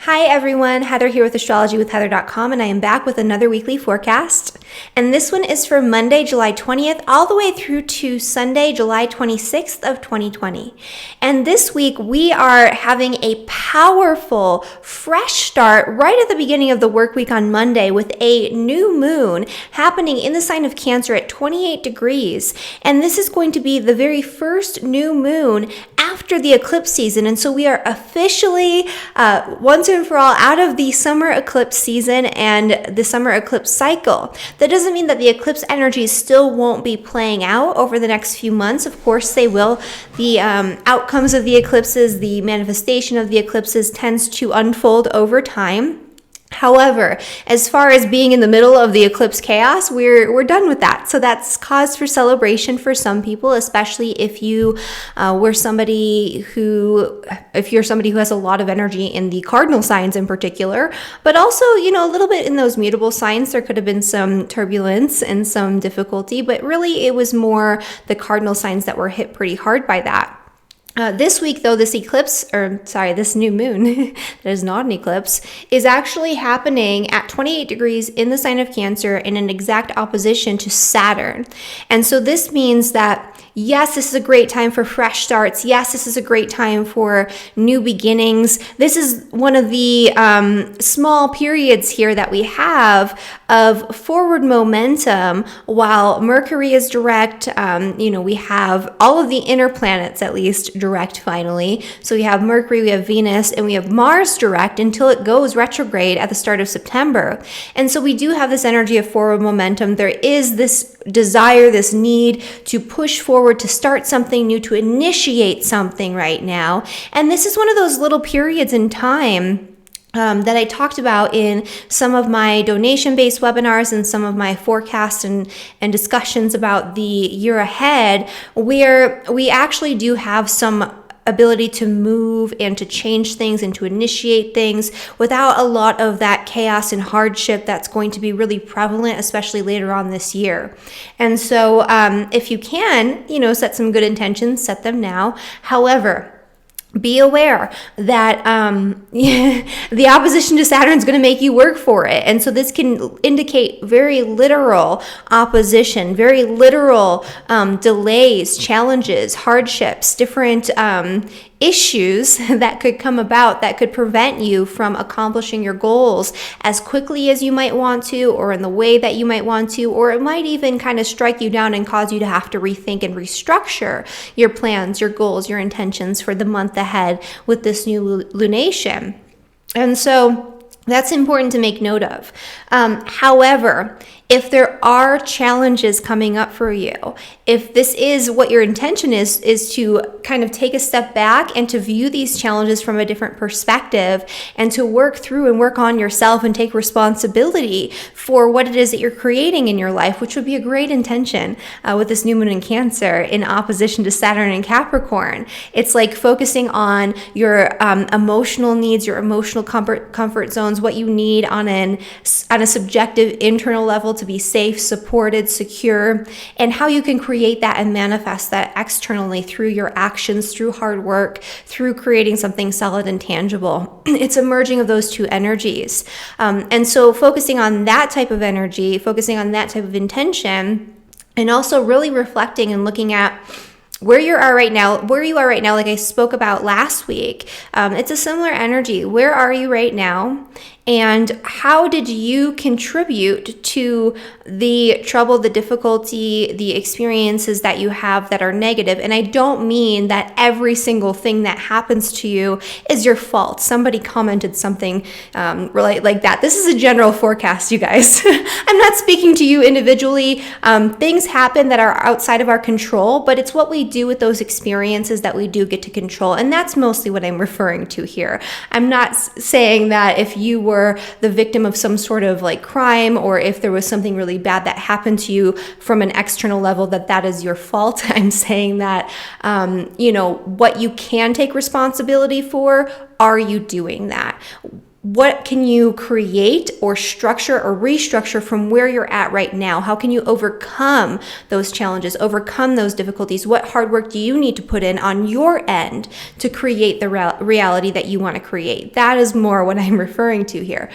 Hi everyone, Heather here with astrologywithheather.com, and I am back with another weekly forecast. And this one is for Monday, July 20th, all the way through to Sunday, July 26th of 2020. And this week we are having a powerful, fresh start right at the beginning of the work week on Monday with a new moon happening in the sign of Cancer at 28 degrees. And this is going to be the very first new moon after the eclipse season. And so we are officially, once and for all, out of the summer eclipse season and the summer eclipse cycle. That doesn't mean that the eclipse energies still won't be playing out over the next few months. Of course they will. The outcomes of the eclipses, the manifestation of the eclipses tends to unfold over time. However, as far as being in the middle of the eclipse chaos, we're done with that. So that's cause for celebration for some people, especially if you if you're somebody who has a lot of energy in the cardinal signs in particular, but also, a little bit in those mutable signs. There could have been some turbulence and some difficulty, but really it was more the cardinal signs that were hit pretty hard by that. This week, though, this new moon, that is not an eclipse, is actually happening at 28 degrees in the sign of Cancer in an exact opposition to Saturn. And so this means that, yes, this is a great time for fresh starts. Yes, this is a great time for new beginnings. This is one of the small periods here that we have of forward momentum while Mercury is direct. We have all of the inner planets, at least, direct finally. So we have Mercury, we have Venus, and we have Mars direct until it goes retrograde at the start of September. And so we do have this energy of forward momentum. There is this desire, this need to push forward, to start something new, to initiate something right now. And this is one of those little periods in time that I talked about in some of my donation-based webinars and some of my forecasts and discussions about the year ahead, where we actually do have some ability to move and to change things and to initiate things without a lot of that chaos and hardship that's going to be really prevalent, especially later on this year. And so if you can, set some good intentions, set them now. However, be aware that the opposition to Saturn is going to make you work for it. And so this can indicate very literal opposition, very literal delays, challenges, hardships, different issues that could come about that could prevent you from accomplishing your goals as quickly as you might want to, or in the way that you might want to, or it might even kind of strike you down and cause you to have to rethink and restructure your plans, your goals, your intentions for the month ahead with this new lunation. And so that's important to make note of. However, if there are challenges coming up for you, if this is what your intention is to kind of take a step back and to view these challenges from a different perspective and to work through and work on yourself and take responsibility for what it is that you're creating in your life, which would be a great intention with this new moon in Cancer in opposition to Saturn and Capricorn. It's like focusing on your emotional needs, your emotional comfort zones, what you need on a subjective internal level to be safe, supported, secure, and how you can create that and manifest that externally through your actions, through hard work, through creating something solid and tangible. It's a merging of those two energies. And so focusing on that type of energy, focusing on that type of intention, and also really reflecting and looking at where you are right now, like I spoke about last week. It's a similar energy. Where are you right now? And how did you contribute to the trouble, the difficulty, the experiences that you have that are negative? And I don't mean that every single thing that happens to you is your fault. Somebody commented something like that. This is a general forecast, you guys. I'm not speaking to you individually. Things happen that are outside of our control, but it's what we do with those experiences that we do get to control. And that's mostly what I'm referring to here. I'm not saying that if you were the victim of some sort of like crime, or if there was something really bad that happened to you from an external level, that is your fault. I'm saying that, what you can take responsibility for, are you doing that? what can you create or structure or restructure from where you're at right now? How can you overcome those challenges, overcome those difficulties? What hard work do you need to put in on your end to create the reality that you want to create? That is more what I'm referring to here.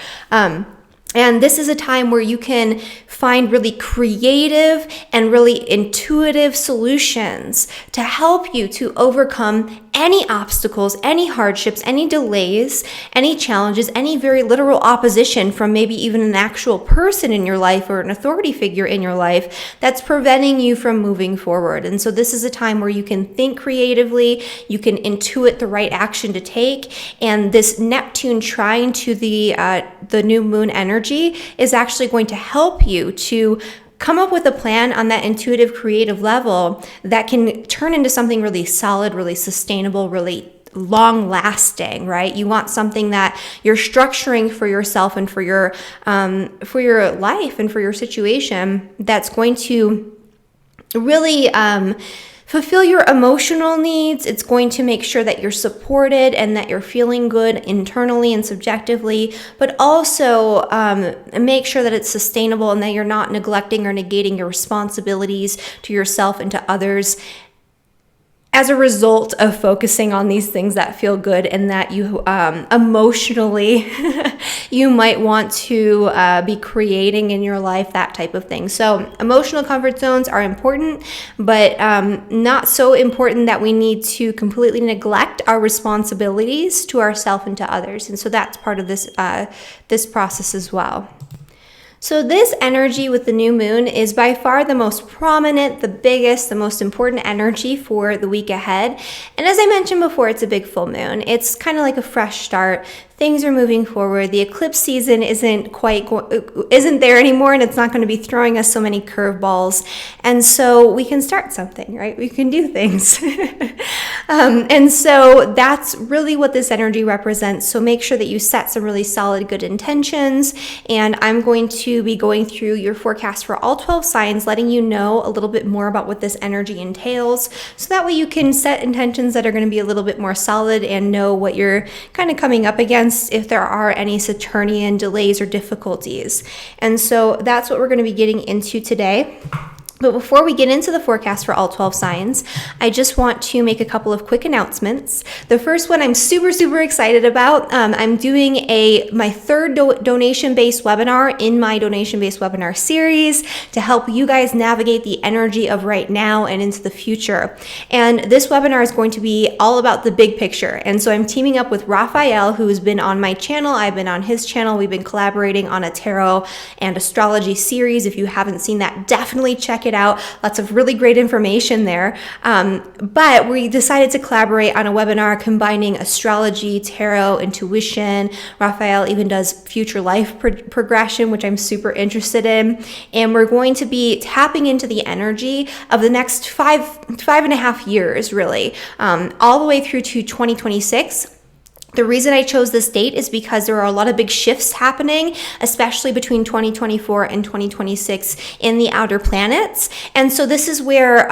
And this is a time where you can find really creative and really intuitive solutions to help you to overcome any obstacles, any hardships, any delays, any challenges, any very literal opposition from maybe even an actual person in your life or an authority figure in your life that's preventing you from moving forward. And so this is a time where you can think creatively, you can intuit the right action to take, and this Neptune trine to the new moon energy is actually going to help you to come up with a plan on that intuitive, creative level that can turn into something really solid, really sustainable, really long lasting, right? You want something that you're structuring for yourself and for your life and for your situation that's going to really fulfill your emotional needs. It's going to make sure that you're supported and that you're feeling good internally and subjectively, but also make sure that it's sustainable and that you're not neglecting or negating your responsibilities to yourself and to others as a result of focusing on these things that feel good and that you emotionally you might want to be creating in your life, that type of thing. So emotional comfort zones are important, but not so important that we need to completely neglect our responsibilities to ourselves and to others. And so that's part of this process as well. So this energy with the new moon is by far the most prominent, the biggest, the most important energy for the week ahead. And as I mentioned before, it's a big full moon. It's kind of like a fresh start. Things are moving forward. The eclipse season isn't there anymore, and it's not going to be throwing us so many curveballs. And so we can start something, right? We can do things. And so that's really what this energy represents. So make sure that you set some really solid, good intentions. And I'm going to be going through your forecast for all 12 signs, letting you know a little bit more about what this energy entails. So that way you can set intentions that are going to be a little bit more solid and know what you're kind of coming up against if there are any Saturnian delays or difficulties. And so that's what we're going to be getting into today. But before we get into the forecast for all 12 signs, I just want to make a couple of quick announcements. The first one I'm super, super excited about. I'm doing my third donation-based webinar in my donation-based webinar series to help you guys navigate the energy of right now and into the future. And this webinar is going to be all about the big picture. And so I'm teaming up with Raphael, who has been on my channel. I've been on his channel. We've been collaborating on a tarot and astrology series. If you haven't seen that, definitely check it out. Lots of really great information there. But we decided to collaborate on a webinar combining astrology, tarot, intuition. Raphael even does future life progression, which I'm super interested in. And we're going to be tapping into the energy of the next five and a half years, really, all the way through to 2026. The reason I chose this date is because there are a lot of big shifts happening, especially between 2024 and 2026 in the outer planets. And so this is where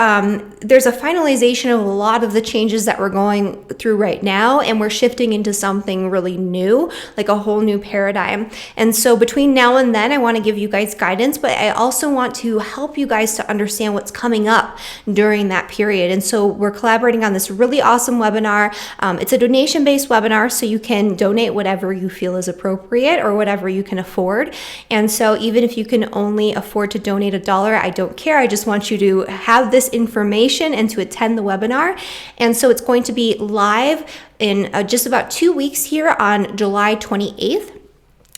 there's a finalization of a lot of the changes that we're going through right now, and we're shifting into something really new, like a whole new paradigm. And so between now and then, I want to give you guys guidance, but I also want to help you guys to understand what's coming up during that period. And so we're collaborating on this really awesome webinar. It's a donation-based webinar, so you can donate whatever you feel is appropriate or whatever you can afford. And so even if you can only afford to donate $1, I don't care. I just want you to have this information and to attend the webinar. And so it's going to be live in just about 2 weeks here on July 28th.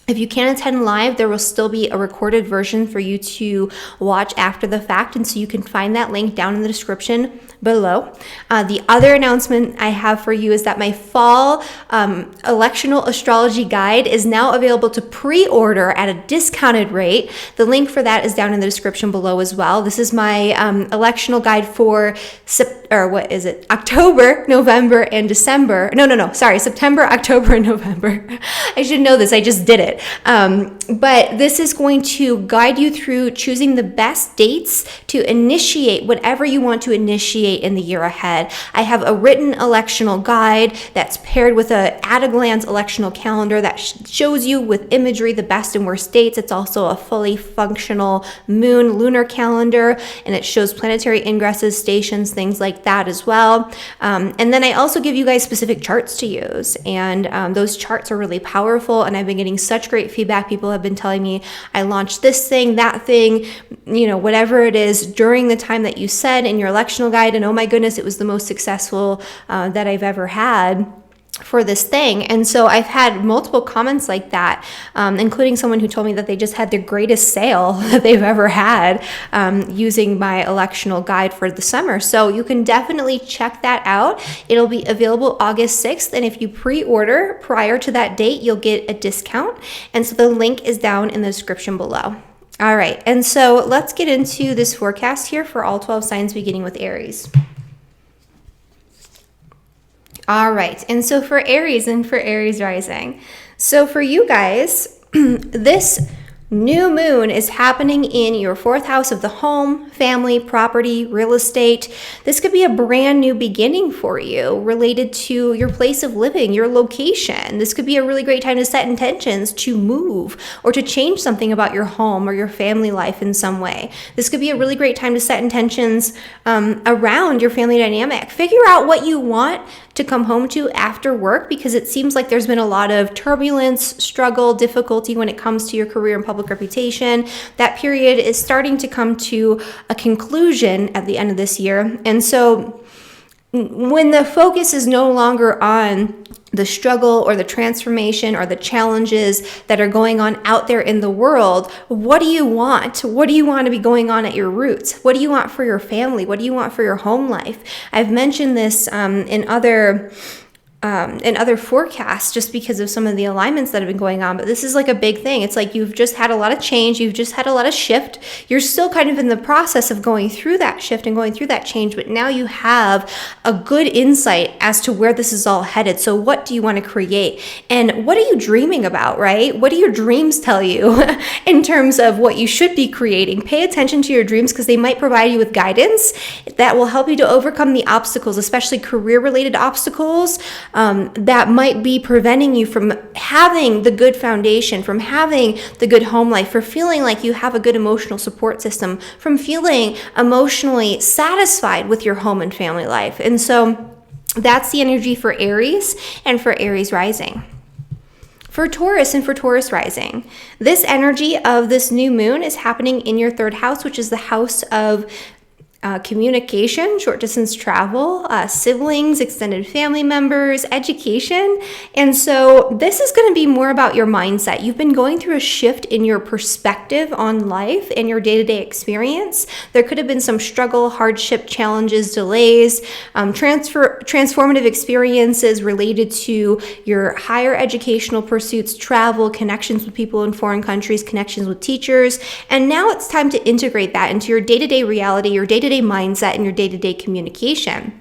If you can't attend live, there will still be a recorded version for you to watch after the fact, and so you can find that link down in the description below. The other announcement I have for you is that my fall Electional Astrology guide is now available to pre-order at a discounted rate. The link for that is down in the description below as well. This is my electional guide for October, November, and December. September, October, and November. I should know this. I just did it. But this is going to guide you through choosing the best dates to initiate whatever you want to initiate navigate in the year ahead. I have a written electional guide that's paired with a at-a-glance electional calendar that shows you with imagery the best and worst dates. It's also a fully functional moon lunar calendar, and it shows planetary ingresses, stations, things like that as well. And then I also give you guys specific charts to use, and those charts are really powerful, and I've been getting such great feedback. People have been telling me, I launched this thing, that thing, whatever it is during the time that you said in your electional guide, and oh my goodness, it was the most successful that I've ever had for this thing. And so I've had multiple comments like that, including someone who told me that they just had their greatest sale that they've ever had using my electional guide for the summer. So you can definitely check that out. It'll be available August 6th. And if you pre-order prior to that date, you'll get a discount. And so the link is down in the description below. All right. And so let's get into this forecast here for all 12 signs, beginning with Aries. All right, and so for Aries and for Aries rising. So for you guys, this new moon is happening in your 4th house of the home, family, property, real estate. This could be a brand new beginning for you related to your place of living, your location. This could be a really great time to set intentions to move or to change something about your home or your family life in some way. This could be a really great time to set intentions around your family dynamic. Figure out what you want to come home to after work, because it seems like there's been a lot of turbulence, struggle, difficulty when it comes to your career and public reputation. That period is starting to come to a conclusion at the end of this year. And so when the focus is no longer on the struggle or the transformation or the challenges that are going on out there in the world, what do you want? What do you want to be going on at your roots? What do you want for your family? What do you want for your home life? I've mentioned this in other forecasts just because of some of the alignments that have been going on, but this is like a big thing. It's like you've just had a lot of change, you've just had a lot of shift. You're still kind of in the process of going through that shift and going through that change, but now you have a good insight as to where this is all headed. So what do you want to create? And what are you dreaming about, right? What do your dreams tell you in terms of what you should be creating? Pay attention to your dreams, because they might provide you with guidance that will help you to overcome the obstacles, especially career-related obstacles, that might be preventing you from having the good foundation, from having the good home life, for feeling like you have a good emotional support system, from feeling emotionally satisfied with your home and family life. And so that's the energy for Aries and for Aries rising. For Taurus and for Taurus rising, this energy of this new moon is happening in your 3rd house, which is the house of communication, short distance travel, siblings, extended family members, education. And so this is going to be more about your mindset. You've been going through a shift in your perspective on life and your day-to-day experience. There could have been some struggle, hardship, challenges, delays, transformative experiences related to your higher educational pursuits, travel, connections with people in foreign countries, connections with teachers. And now it's time to integrate that into your day-to-day reality, your day-to-day mindset, and your day-to-day communication.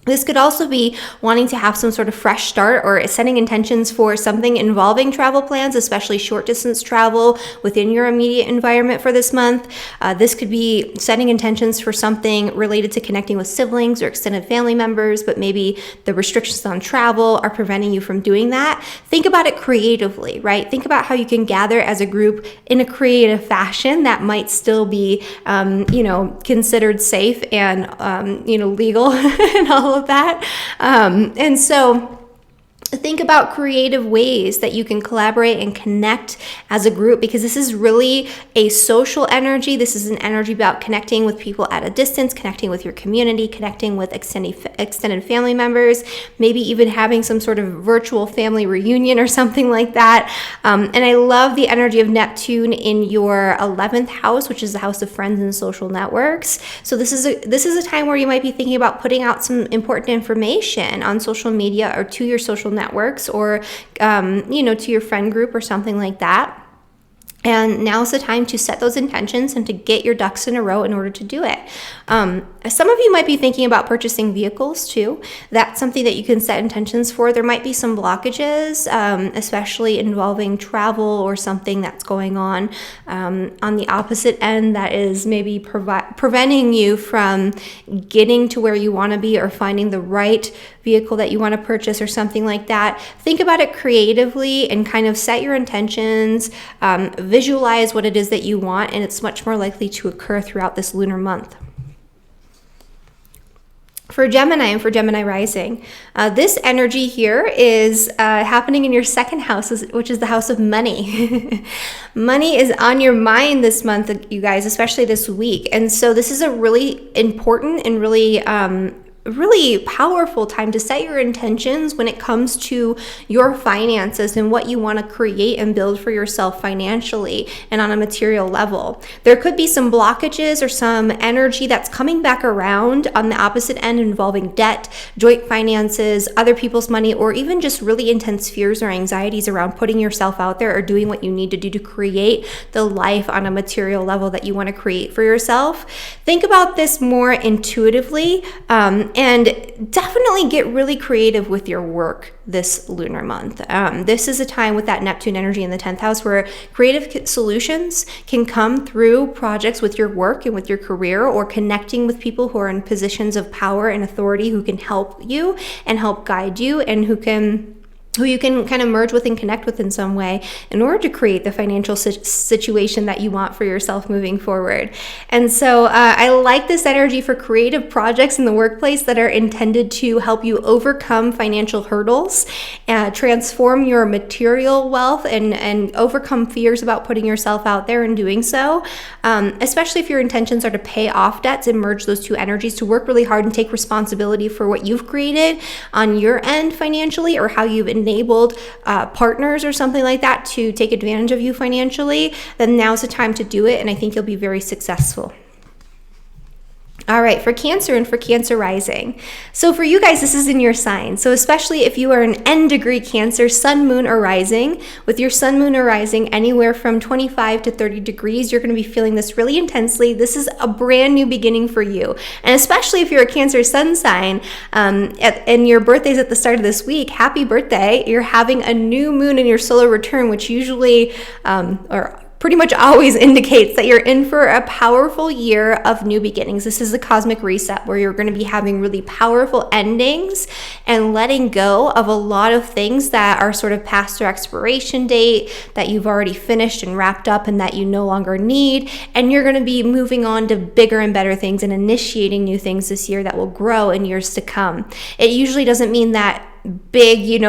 This could also be wanting to have some sort of fresh start or setting intentions for something involving travel plans, especially short distance travel within your immediate environment for this month. This could be setting intentions for something related to connecting with siblings or extended family members, but maybe the restrictions on travel are preventing you from doing that. Think about it creatively, right? Think about how you can gather as a group in a creative fashion that might still be, considered safe and, legal and all of that. And so think about creative ways that you can collaborate and connect as a group, because this is really a social energy. This is an energy about connecting with people at a distance, connecting with your community, connecting with extended family members, maybe even having some sort of virtual family reunion or something like that. And I love the energy of Neptune in your 11th house, which is the house of friends and social networks. So this is a time where you might be thinking about putting out some important information on social media or to your social networks, or to your friend group or something like that. And now's the time to set those intentions and to get your ducks in a row in order to do it. Some of you might be thinking about purchasing vehicles too. That's something that you can set intentions for. There might be some blockages, especially involving travel or something that's going on the opposite end that is maybe preventing you from getting to where you want to be or finding the right vehicle that you want to purchase or something like that. Think about it creatively and kind of set your intentions, visualize what it is that you want, and it's much more likely to occur throughout this lunar month. For Gemini and for Gemini rising, this energy here is happening in your second house, which is the house of money. Money is on your mind this month, you guys, especially this week. And so this is a really important and really powerful time to set your intentions when it comes to your finances and what you want to create and build for yourself financially and on a material level. There could be some blockages or some energy that's coming back around on the opposite end involving debt, joint finances, other people's money, or even just really intense fears or anxieties around putting yourself out there or doing what you need to do to create the life on a material level that you want to create for yourself. Think about this more intuitively, and definitely get really creative with your work this lunar month. This is a time with that Neptune energy in the 10th house where creative solutions can come through projects with your work and with your career, or connecting with people who are in positions of power and authority who can help you and help guide you, and who you can kind of merge with and connect with in some way in order to create the financial situation that you want for yourself moving forward. And so I like this energy for creative projects in the workplace that are intended to help you overcome financial hurdles, transform your material wealth, and overcome fears about putting yourself out there and doing so, especially if your intentions are to pay off debts and merge those two energies, to work really hard and take responsibility for what you've created on your end financially, or how you've enabled partners or something like that to take advantage of you financially. Then now's the time to do it, and I think you'll be very successful. All right, for Cancer and for Cancer rising. So for you guys, this is in your sign. So especially if you are an N degree Cancer, sun, moon, or rising, with your sun, moon, or rising anywhere from 25 to 30 degrees, you're going to be feeling this really intensely. This is a brand new beginning for you. And especially if you're a Cancer sun sign, and your birthday's at the start of this week, happy birthday. You're having a new moon in your solar return, which usually, or pretty much always indicates that you're in for a powerful year of new beginnings. This is a cosmic reset where you're going to be having really powerful endings and letting go of a lot of things that are sort of past their expiration date, that you've already finished and wrapped up and that you no longer need. And you're going to be moving on to bigger and better things and initiating new things this year that will grow in years to come. It usually doesn't mean that big,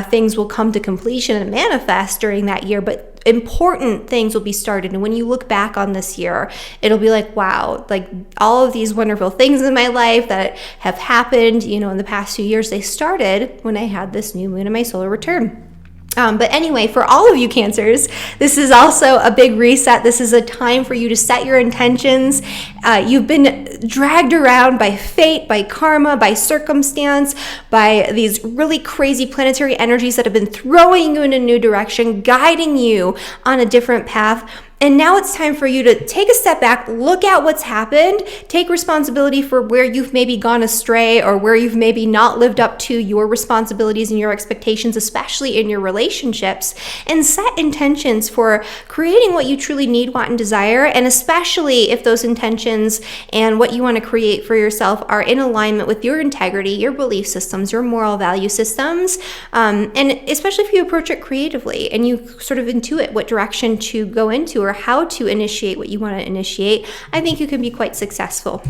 things will come to completion and manifest during that year, but important things will be started. And when you look back on this year, it'll be like, wow, like all of these wonderful things in my life that have happened, in the past few years, they started when I had this new moon in my solar return. But anyway, for all of you Cancers, this is also a big reset. This is a time for you to set your intentions. You've been dragged around by fate, by karma, by circumstance, by these really crazy planetary energies that have been throwing you in a new direction, guiding you on a different path. And now it's time for you to take a step back, look at what's happened, take responsibility for where you've maybe gone astray or where you've maybe not lived up to your responsibilities and your expectations, especially in your relationships, and set intentions for creating what you truly need, want, and desire. And especially if those intentions and what you want to create for yourself are in alignment with your integrity, your belief systems, your moral value systems, and especially if you approach it creatively and you sort of intuit what direction to go into or how to initiate what you want to initiate, I think you can be quite successful.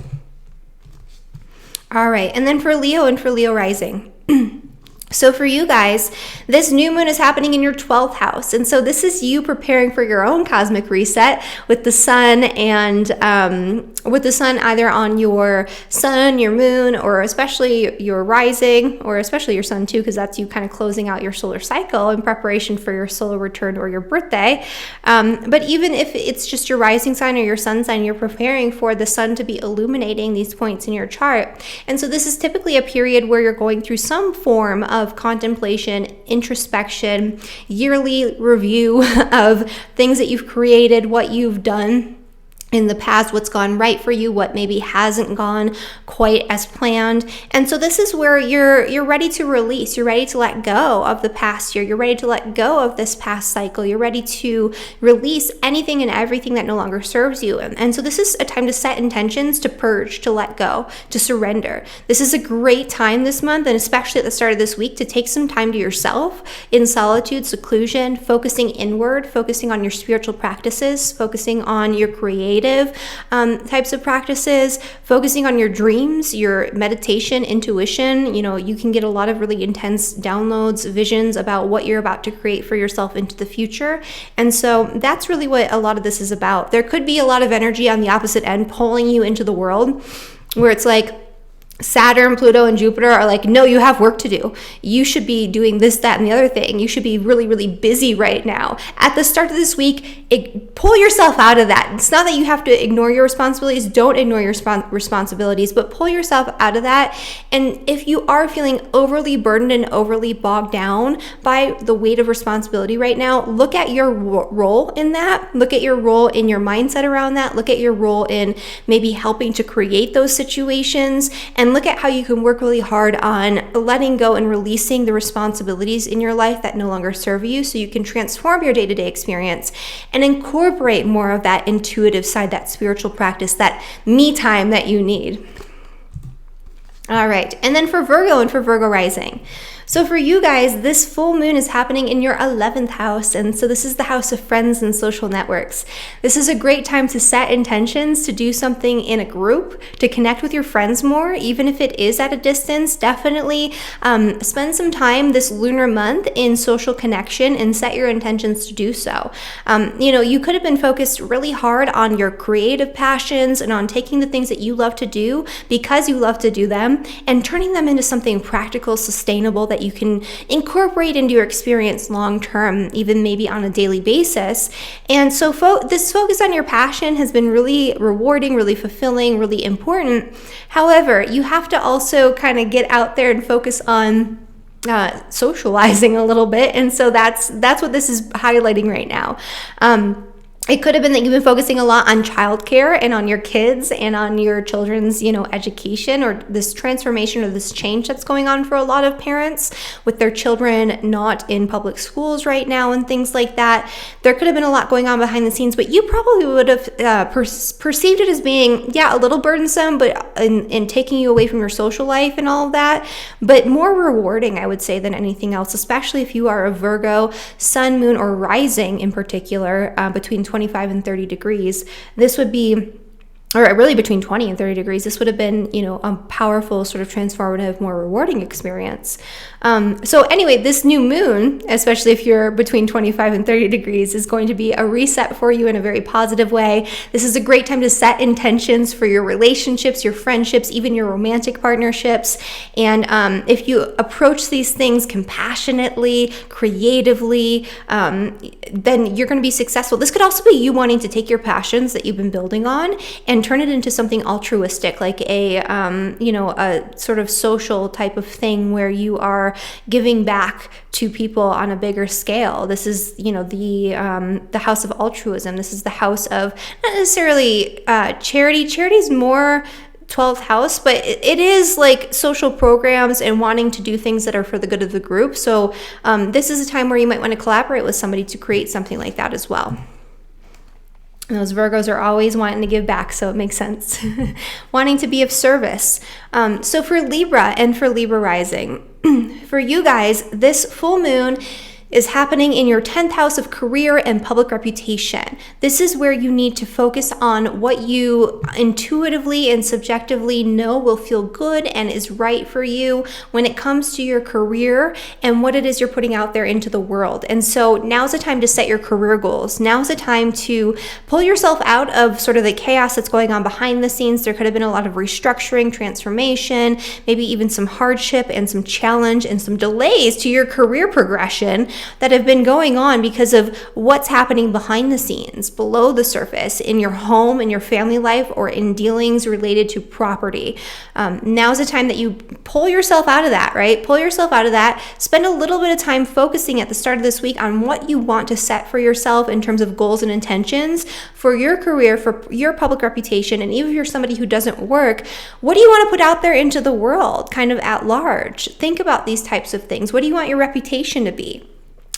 All right, and then for Leo and for Leo rising. So for you guys, this new moon is happening in your 12th house. And so this is you preparing for your own cosmic reset with the sun and with the sun either on your sun, your moon, or especially your rising, or especially your sun too, because that's you kind of closing out your solar cycle in preparation for your solar return or your birthday. But even if it's just your rising sign or your sun sign, you're preparing for the sun to be illuminating these points in your chart. And so this is typically a period where you're going through some form of of contemplation, introspection, yearly review of things that you've created, what you've done in the past, what's gone right for you, what maybe hasn't gone quite as planned. And so this is where you're ready to release, you're ready to let go of the past year, you're ready to let go of this past cycle, you're ready to release anything and everything that no longer serves you. And so this is a time to set intentions, to purge, to let go, to surrender. This is a great time this month, and especially at the start of this week, to take some time to yourself in solitude, seclusion, focusing inward, focusing on your spiritual practices, focusing on your creative types of practices, focusing on your dreams, your meditation, intuition. You can get a lot of really intense downloads, visions about what you're about to create for yourself into the future. And so that's really what a lot of this is about. There could be a lot of energy on the opposite end pulling you into the world, where it's like Saturn, Pluto, and Jupiter are like, no, you have work to do. You should be doing this, that, and the other thing. You should be really, really busy right now. At the start of this week, pull yourself out of that. It's not that you have to ignore your responsibilities. Don't ignore your responsibilities, but pull yourself out of that. And if you are feeling overly burdened and overly bogged down by the weight of responsibility right now, look at your role in that. Look at your role in your mindset around that. Look at your role in maybe helping to create those situations, and look at how you can work really hard on letting go and releasing the responsibilities in your life that no longer serve you, so you can transform your day-to-day experience and incorporate more of that intuitive side, that spiritual practice, that me time that you need. All right, and then for Virgo and for Virgo rising. So for you guys, this full moon is happening in your 11th house, and so this is the house of friends and social networks. This is a great time to set intentions, to do something in a group, to connect with your friends more, even if it is at a distance. Definitely spend some time this lunar month in social connection and set your intentions to do so. You could have been focused really hard on your creative passions and on taking the things that you love to do because you love to do them and turning them into something practical, sustainable, that you can incorporate into your experience long term, even maybe on a daily basis. And so this focus on your passion has been really rewarding, really fulfilling, really important. However, you have to also kind of get out there and focus on socializing a little bit. And so that's what this is highlighting right now. It could have been that you've been focusing a lot on childcare and on your kids and on your children's, education, or this transformation or this change that's going on for a lot of parents with their children not in public schools right now and things like that. There could have been a lot going on behind the scenes, but you probably would have perceived it as being, a little burdensome, but in taking you away from your social life and all of that, but more rewarding, I would say, than anything else, especially if you are a Virgo, sun, moon, or rising in particular, between 25 and 30 degrees. This would be, or really between 20 and 30 degrees, this would have been, a powerful sort of transformative, more rewarding experience. So anyway, this new moon, especially if you're between 25 and 30 degrees, is going to be a reset for you in a very positive way. This is a great time to set intentions for your relationships, your friendships, even your romantic partnerships. And if you approach these things compassionately, creatively, then you're going to be successful. This could also be you wanting to take your passions that you've been building on and turn it into something altruistic, like a sort of social type of thing where you are giving back to people on a bigger scale. This is, the house of altruism. This is the house of not necessarily charity. Charity is more 12th house, but it is like social programs and wanting to do things that are for the good of the group. So this is a time where you might want to collaborate with somebody to create something like that as well. And those Virgos are always wanting to give back, so it makes sense. Wanting to be of service. So for Libra and for Libra rising, for you guys, this full moon is happening in your 10th house of career and public reputation. This is where you need to focus on what you intuitively and subjectively know will feel good and is right for you when it comes to your career and what it is you're putting out there into the world. And so now's the time to set your career goals. Now's the time to pull yourself out of sort of the chaos that's going on behind the scenes. There could have been a lot of restructuring, transformation, maybe even some hardship and some challenge and some delays to your career progression that have been going on because of what's happening behind the scenes, below the surface, in your home, in your family life, or in dealings related to property. Now's the time that you pull yourself out of that, right? Pull yourself out of that. Spend a little bit of time focusing at the start of this week on what you want to set for yourself in terms of goals and intentions for your career, for your public reputation, and even if you're somebody who doesn't work, what do you want to put out there into the world, kind of at large? Think about these types of things. What do you want your reputation to be?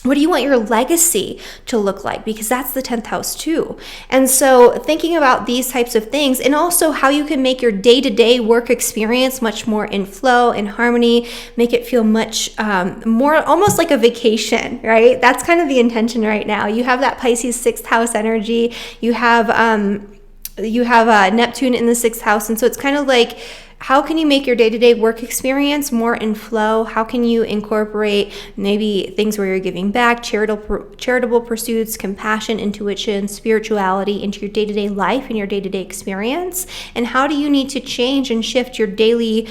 What do you want your legacy to look like? Because that's the 10th house too. And so thinking about these types of things, and also how you can make your day-to-day work experience much more in flow and harmony, make it feel much more almost like a vacation, right? That's kind of the intention right now. You have that Pisces 6th house energy. You have Neptune in the 6th house. And so it's kind of like, how can you make your day-to-day work experience more in flow? How can you incorporate maybe things where you're giving back, charitable pursuits, compassion, intuition, spirituality into your day-to-day life and your day-to-day experience? And how do you need to change and shift your daily,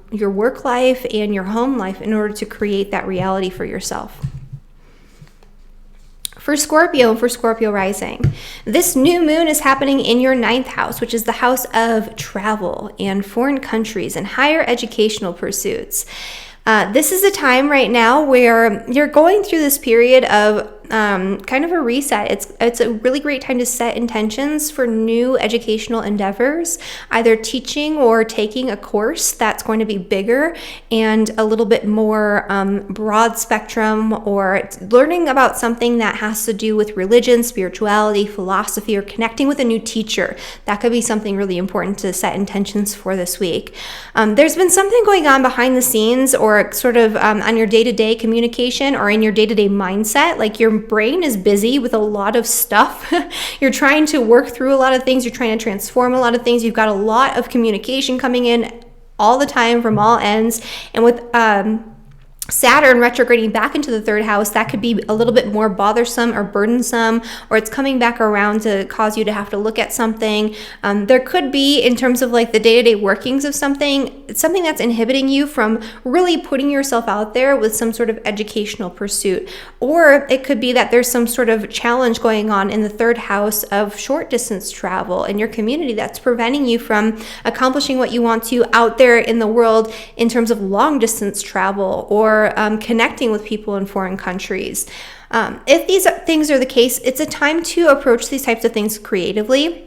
your work life and your home life in order to create that reality for yourself? For Scorpio and for Scorpio rising, this new moon is happening in your 9th house, which is the house of travel and foreign countries and higher educational pursuits. This is a time right now where you're going through this period of kind of a reset. It's a really great time to set intentions for new educational endeavors, either teaching or taking a course that's going to be bigger and a little bit more broad spectrum, or learning about something that has to do with religion, spirituality, philosophy, or connecting with a new teacher. That could be something really important to set intentions for this week. There's been something going on behind the scenes, or sort of on your day-to-day communication or in your day-to-day mindset, like your brain is busy with a lot of stuff. You're trying to work through a lot of things. You're trying to transform a lot of things. You've got a lot of communication coming in all the time from all ends. And with Saturn retrograding back into the 3rd house, that could be a little bit more bothersome or burdensome, or it's coming back around to cause you to have to look at something. There could be, in terms of like the day-to-day workings of something that's inhibiting you from really putting yourself out there with some sort of educational pursuit. Or it could be that there's some sort of challenge going on in the 3rd house of short distance travel in your community that's preventing you from accomplishing what you want to out there in the world in terms of long distance travel, or connecting with people in foreign countries. If these things are the case, it's a time to approach these types of things creatively.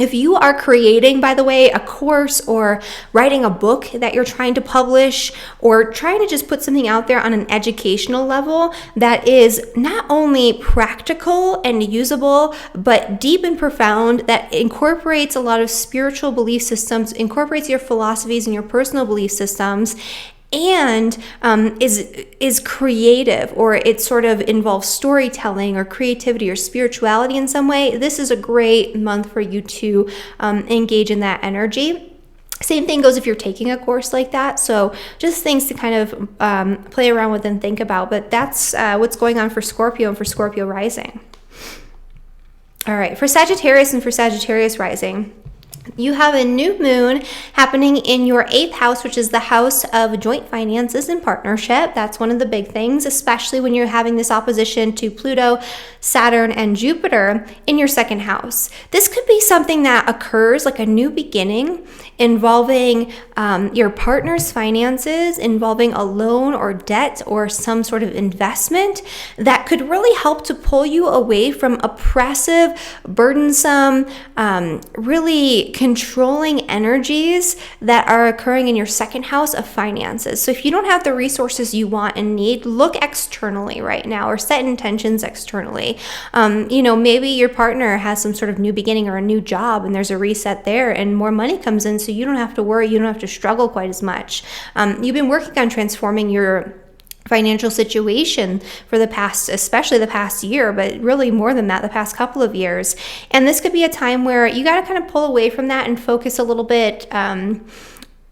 If you are creating, by the way, a course or writing a book that you're trying to publish, or trying to just put something out there on an educational level that is not only practical and usable, but deep and profound, that incorporates a lot of spiritual belief systems, incorporates your philosophies and your personal belief systems, and is creative, or it sort of involves storytelling or creativity or spirituality in some way, this is a great month for you to engage in that energy. Same thing goes if you're taking a course like that. So just things to kind of play around with and think about. But that's what's going on for Scorpio and for Scorpio rising. All right, for Sagittarius and for Sagittarius rising, you have a new moon happening in your 8th house, which is the house of joint finances and partnership. That's one of the big things, especially when you're having this opposition to Pluto, Saturn, and Jupiter in your 2nd house. This could be something that occurs, like a new beginning involving your partner's finances, involving a loan or debt or some sort of investment that could really help to pull you away from oppressive, burdensome, really controlling energies that are occurring in your 2nd house of finances. So if you don't have the resources you want and need, look externally right now, or set intentions externally. Maybe your partner has some sort of new beginning or a new job, and there's a reset there and more money comes in, so you don't have to worry, you don't have to struggle quite as much. You've been working on transforming your financial situation for especially the past year, but really more than that, the past couple of years. And this could be a time where you got to kind of pull away from that and focus a little bit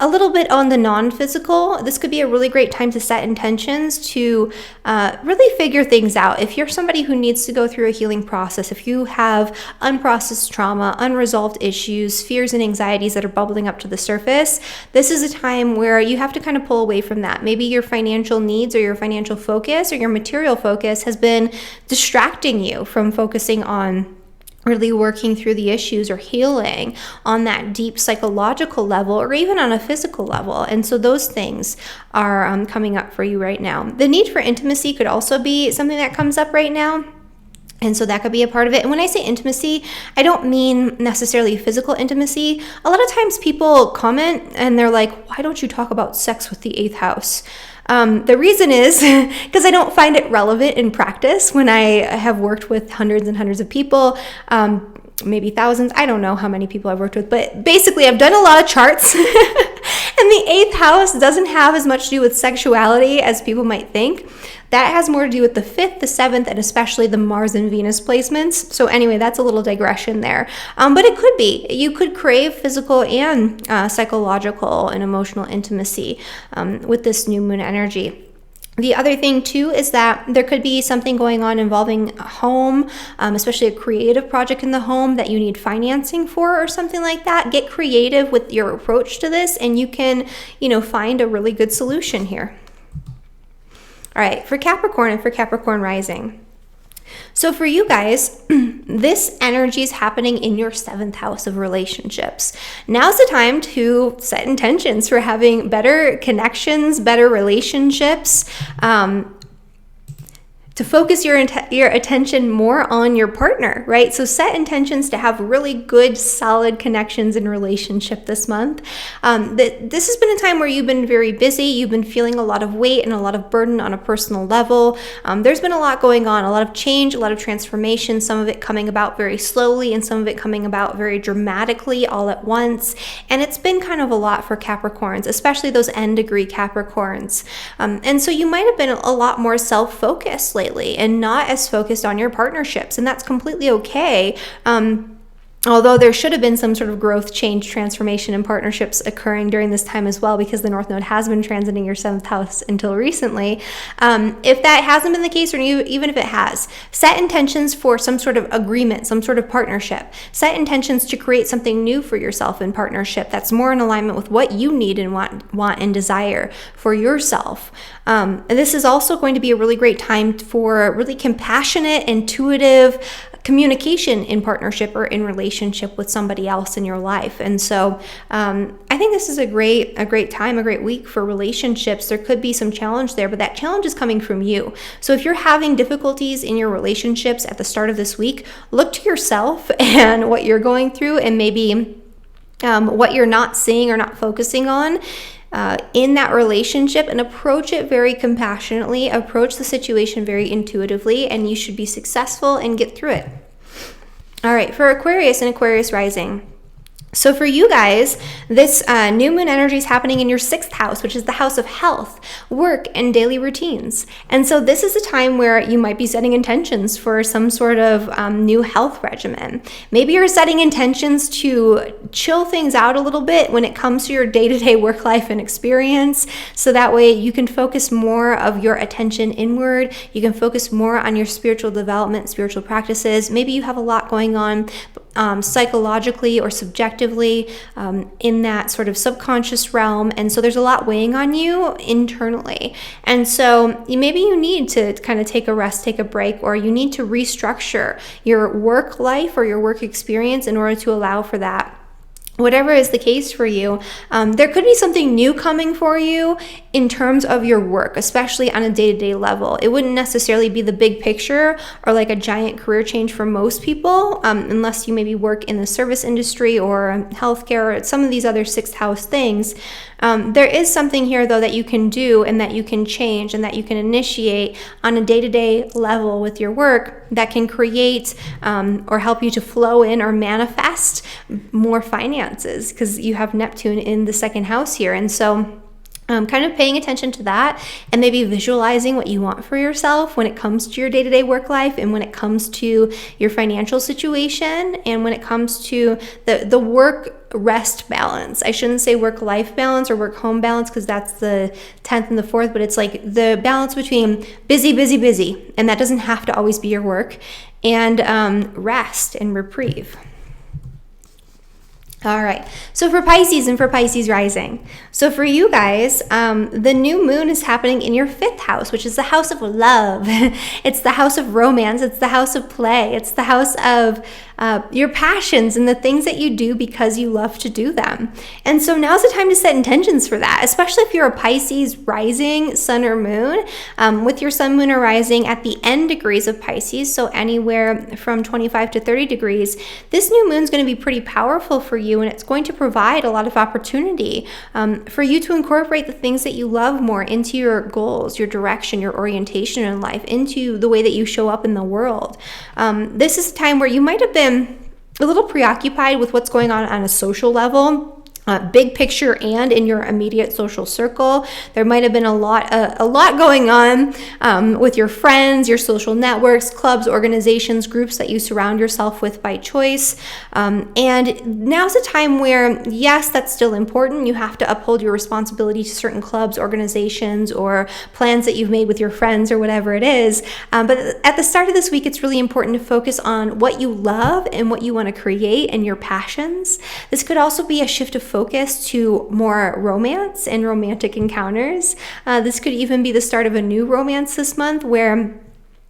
A little bit on the non-physical, this could be a really great time to set intentions to really figure things out. If you're somebody who needs to go through a healing process, if you have unprocessed trauma, unresolved issues, fears and anxieties that are bubbling up to the surface, this is a time where you have to kind of pull away from that. Maybe your financial needs or your financial focus or your material focus has been distracting you from focusing on really working through the issues or healing on that deep psychological level or even on a physical level. And so those things are coming up for you right now. The need for intimacy could also be something that comes up right now. And so that could be a part of it. And when I say intimacy, I don't mean necessarily physical intimacy. A lot of times people comment and they're like, why don't you talk about sex with the 8th house? The reason is because I don't find it relevant in practice when I have worked with hundreds and hundreds of people, maybe thousands. I don't know how many people I've worked with, but basically I've done a lot of charts and the 8th house doesn't have as much to do with sexuality as people might think. That has more to do with the 5th, the 7th, and especially the Mars and Venus placements. So anyway, that's a little digression there. But it could be. You could crave physical and psychological and emotional intimacy with this new moon energy. The other thing too is that there could be something going on involving a home, especially a creative project in the home that you need financing for or something like that. Get creative with your approach to this and you can, find a really good solution here. All right, for Capricorn and for Capricorn rising. So for you guys, this energy is happening in your 7th house of relationships. Now's the time to set intentions for having better connections, better relationships, to focus your attention more on your partner, right? So set intentions to have really good, solid connections in relationship this month. This has been a time where you've been very busy. You've been feeling a lot of weight and a lot of burden on a personal level. There's been a lot going on, a lot of change, a lot of transformation, some of it coming about very slowly and some of it coming about very dramatically all at once. And it's been kind of a lot for Capricorns, especially those end degree Capricorns. And so you might have been a lot more self-focused lately and not as focused on your partnerships, and that's completely okay. Although there should have been some sort of growth, change, transformation, and partnerships occurring during this time as well, because the North Node has been transiting your 7th house until recently. If that hasn't been the case, or even if it has, set intentions for some sort of agreement, some sort of partnership. Set intentions to create something new for yourself in partnership that's more in alignment with what you need and want and desire for yourself. And this is also going to be a really great time for really compassionate, intuitive communication in partnership or in relationship with somebody else in your life. And so I think this is a great time, a great week for relationships. There could be some challenge there, but that challenge is coming from you. So if you're having difficulties in your relationships at the start of this week, look to yourself and what you're going through and maybe what you're not seeing or not focusing on in that relationship, and approach it very compassionately, approach the situation very intuitively, and you should be successful and get through it. All right, for Aquarius and Aquarius rising. So for you guys, this new moon energy is happening in your 6th house, which is the house of health, work, and daily routines. And so this is a time where you might be setting intentions for some sort of new health regimen. Maybe you're setting intentions to chill things out a little bit when it comes to your day-to-day work life and experience. So that way you can focus more of your attention inward. You can focus more on your spiritual development, spiritual practices. Maybe you have a lot going on psychologically or subjectively in that sort of subconscious realm. And so there's a lot weighing on you internally. And so maybe you need to kind of take a rest, take a break, or you need to restructure your work life or your work experience in order to allow for that. Whatever is the case for you, there could be something new coming for you in terms of your work, especially on a day-to-day level. It wouldn't necessarily be the big picture or like a giant career change for most people, unless you maybe work in the service industry or healthcare or some of these other 6th house things. There is something here, though, that you can do and that you can change and that you can initiate on a day-to-day level with your work that can create or help you to flow in or manifest more finances, because you have Neptune in the 2nd house here. And so Kind of paying attention to that and maybe visualizing what you want for yourself when it comes to your day-to-day work life and when it comes to your financial situation and when it comes to the work-rest balance. I shouldn't say work-life balance or work-home balance because that's the 10th and the 4th, but it's like the balance between busy, busy, busy, and that doesn't have to always be your work, and rest and reprieve. All right, so for Pisces and for Pisces rising. So for you guys, the new moon is happening in your 5th house, which is the house of love. It's the house of romance. It's the house of play. It's the house of your passions and the things that you do because you love to do them. And so now's the time to set intentions for that, especially if you're a Pisces rising sun or moon, with your sun, moon, or rising at the end degrees of Pisces, so anywhere from 25 to 30 degrees, this new moon is going to be pretty powerful for you, and it's going to provide a lot of opportunity for you to incorporate the things that you love more into your goals, your direction, your orientation in life, into the way that you show up in the world. This is a time where you might have been a little preoccupied with what's going on a social level, big picture, and in your immediate social circle. There might have been a lot going on with your friends, your social networks, clubs, organizations, groups that you surround yourself with by choice. And now's a time where, yes, that's still important. You have to uphold your responsibility to certain clubs, organizations, or plans that you've made with your friends or whatever it is. But at the start of this week, it's really important to focus on what you love and what you want to create and your passions. This could also be a shift of focus to more romance and romantic encounters. This could even be the start of a new romance this month, where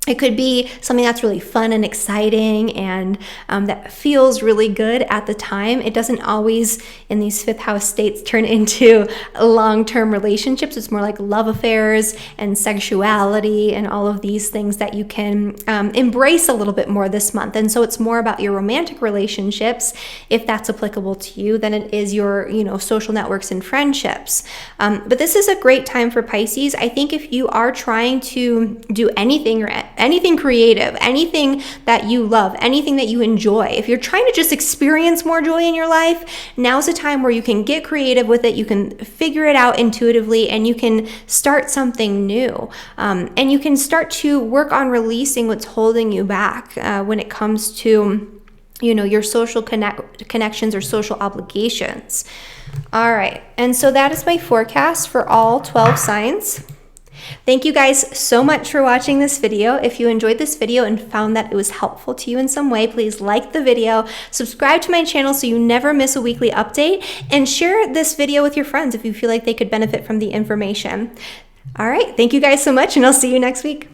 it could be something that's really fun and exciting and that feels really good at the time. It doesn't always, in these 5th house states, turn into long-term relationships. It's more like love affairs and sexuality and all of these things that you can embrace a little bit more this month. And so it's more about your romantic relationships, if that's applicable to you, than it is your, social networks and friendships. But this is a great time for Pisces. I think if you are trying to do anything or anything creative, anything that you love, anything that you enjoy, if you're trying to just experience more joy in your life, now's a time where you can get creative with it, you can figure it out intuitively, and you can start something new. And you can start to work on releasing what's holding you back when it comes to, your social connections or social obligations. All right, and so that is my forecast for all 12 signs. Thank you guys so much for watching this video. If you enjoyed this video and found that it was helpful to you in some way, please like the video, subscribe to my channel so you never miss a weekly update, and share this video with your friends if you feel like they could benefit from the information. All right, thank you guys so much, and I'll see you next week.